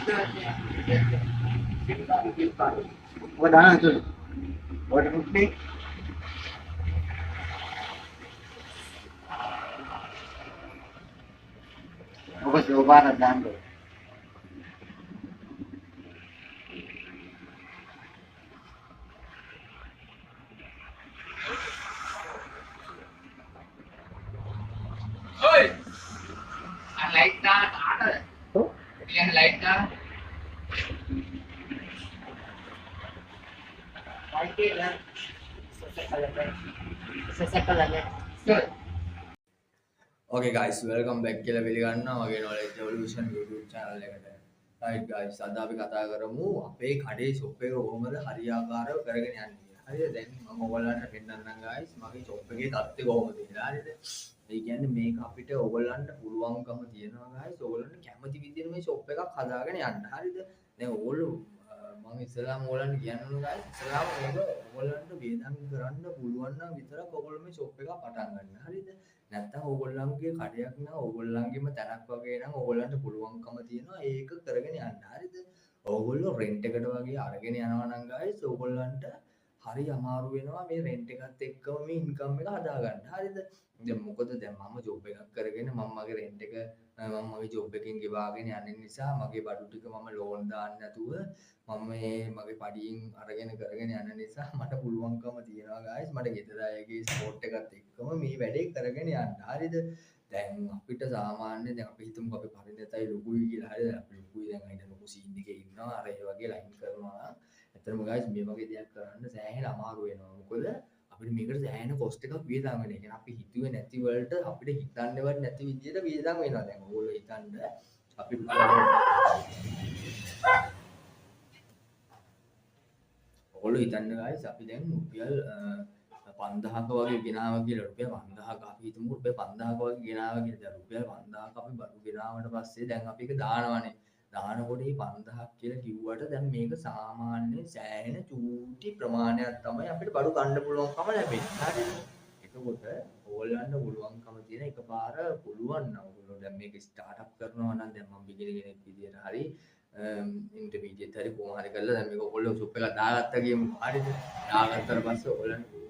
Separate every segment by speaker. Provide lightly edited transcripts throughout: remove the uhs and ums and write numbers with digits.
Speaker 1: What answer? What do you think? Apa jawaban dan
Speaker 2: Oi, I like that. Yeah, I like that. Good.
Speaker 3: Okay guys, welcome back කියලා පිළිගන්නවා මගේ knowledge evolution YouTube channel එකට. Right guys, අද අපි කතා කරමු අපේ කඩේ shop එක කොහොමද හරියාකාරව කරගෙන යන්නේ කියලා. හරිද? දැන් මම ඔයගොල්ලන්ට පෙන්නන්නම් guys මගේ shop එකේ තත්ත්වය කොහොමද කියලා. හරිද? ඒ කියන්නේ මේක අපිට ඔයගොල්ලන්ට පුළුවන්කම තියෙනවා guys. ඔයගොල්ලන්ට කැමති විදිහට මේ shop එකක් හදාගෙන යන්න. හරිද? දැන් ඔයගොල්ලෝ මම ඉස්සෙල්ලාම ඔයගොල්ලන්ට කියන්න ඕන guys. ඉස්සෙල්ලාම මේක ඔයගොල්ලන්ට වේදම් කරන්න පුළුවන් නම් විතරක් ඔයගොල්ලෝ මේ shop එක පටන් ගන්න. හරිද? නැත්තම් ඕගොල්ලන්ගේ කඩයක් නම් ඕගොල්ලන්ගේම තැනක් වගේ නම් ඕගොල්ලන්ට පුළුවන්කම තියෙනවා ඒක කරගෙන යන්න. හරිද? ඕගොල්ලෝ රෙන්ට් එකට වගේ අරගෙන යනවා නම් guys ඕගොල්ලන්ට හරි අමාරු වෙනවා මේ රෙන්ට් එකත් එක්කම මේ ඉන්කම් එක හදාගන්න. හරිද? දැන් මොකද දැන් මම ජොබ් එකක් කරගෙන මම මගේ රෙන්ට් එක මම මගේ ජොබ් එකෙන් ගෙවාගෙන යන නිසා මගේ බඩු ටික මම ලෝන් දාන්න නැතුව මම මේ මගේ පඩියෙන් අරගෙන කරගෙන යන නිසා මට පුළුවන්කම තියෙනවා guys මට ගෙදර අයගේ සපෝට් එකත් එක්කම මේ වැඩේ කරගෙන යන්න. හරිද? දැන් අපිට සාමාන්‍ය දැන් අපි හිතමුකෝ අපි පරිණතයි ලොකුයි කියලා. හරිද? අපි ලොකුයි දැන් හිතන්න ලොකු සීන් එකේ ඉන්නවා අර ඒ වගේ ලයින් කරනවා නම් ඇත්තටම guys මේ වගේ දෙයක් කරන්න සෑහෙන අමාරු වෙනවා. මොකද අපිට මේකට සෑහෙන කොස්ට් එකක් වියදම් වෙනවා. ඒ කියන්නේ අපි හිතුවේ නැති වලට අපිට හිතන්නවත් නැති විදිහට වියදම් වෙනවා. දැන් ඕගොල්ලෝ හිතන්න අපි ඔයගොල්ලෝ හිතන්න guys අපි දැන් රුපියල් 5000ක වගේ ගෙනාවා කියලා රුපියල් 5000ක අපි හිතමු රුපියල් 5000ක වගේ ගෙනාවා කියලා. දැන් රුපියල් 5000ක අපි බඩු ගෙනාවට පස්සේ දැන් අපි ඒක දානවනේ. දානකොට මේ 5000ක් කියලා කිව්වට දැන් මේක සාමාන්‍ය සෑහෙන චූටි ප්‍රමාණයක් තමයි අපිට බඩු ගන්න පුළුවන්කම ලැබෙන්නේ. හරිද? එතකොට ඕගොල්ලන්ට පුළුවන්කම තියෙන එකපාර පුළුවන් නම් ඔයගොල්ලෝ දැන් මේක ස්ටාර්ට් කරනවා නම් දැන් මම බිගිනර් කෙනෙක් විදියට හරි ඉන්ටර්මීඩියට් හරි කොහොම හරි කරලා දැන් මේක ඔයගොල්ලෝ ෂොප් එකක් දාගත්තා කියමු. හරිද? දාගත්තට පස්සේ ඔයගොල්ලන්ට පුළුවන්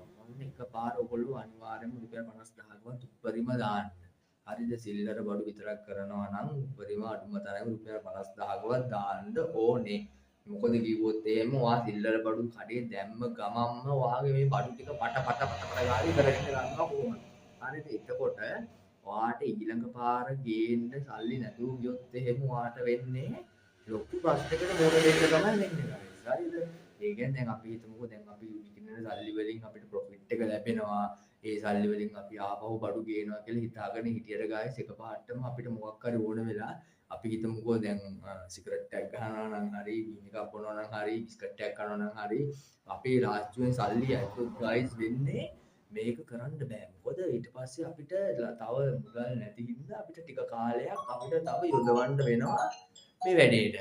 Speaker 3: එකපාර ඔයගොල්ලෝ අනිවාර්යයෙන්ම රුපියල් 50000ක්වත් උඩරිම දාන්න. හරිද? සිල්ලර බඩු විතරක් කරනවා නම් උඩරිම අඩුම තරමේ රුපියල් 50000ක්වත් දාන්න ඕනේ. මොකද කිව්වොත් එහෙම ඔයා සිල්ලර බඩු කඩේ දැම්ම ගමම්ම ඔයාගේ මේ බඩු ටික පට ගාලි කරගෙන ගන්නවා කොහොමද? හරිද? එතකොට ඔයාට ඊළඟ පාර ගේන්න සල්ලි නැතුව ගියොත් එහෙම ඔයාට වෙන්නේ ලොකු ප්‍රශ්නයකට මුහුණ දෙන්න තමයි වෙන්නේ guys. හරිද? ඒ කියන්නේ දැන් අපි හිතමුකෝ දැන් අපි විකිනන සල්ලි වලින් අපිට ප්‍රොෆිට් එක ලැබෙනවා. ඒ සල්ලි වලින් අපි ආපහු බඩු ගේනවා කියලා හිතාගෙන හිටියට guys එකපාරටම අපිට මොකක් හරි ඕන වෙලා අපි හිතමුකෝ දැන් සිගරට් එකක් ගහනවා නම් හරි බීන් එකක් බොනවා නම් හරි බිස්කට් එකක් කනවා නම් හරි අපේ රාජ්‍යයෙන් සල්ලි අයිතොත් guys වෙන්නේ මේක කරන්න බෑ. මොකද ඊට පස්සේ අපිට තව මුදල් නැති හින්දා අපිට ටික කාලයක් අපිට තව යොදවන්න වෙනවා මේ වැඩේට.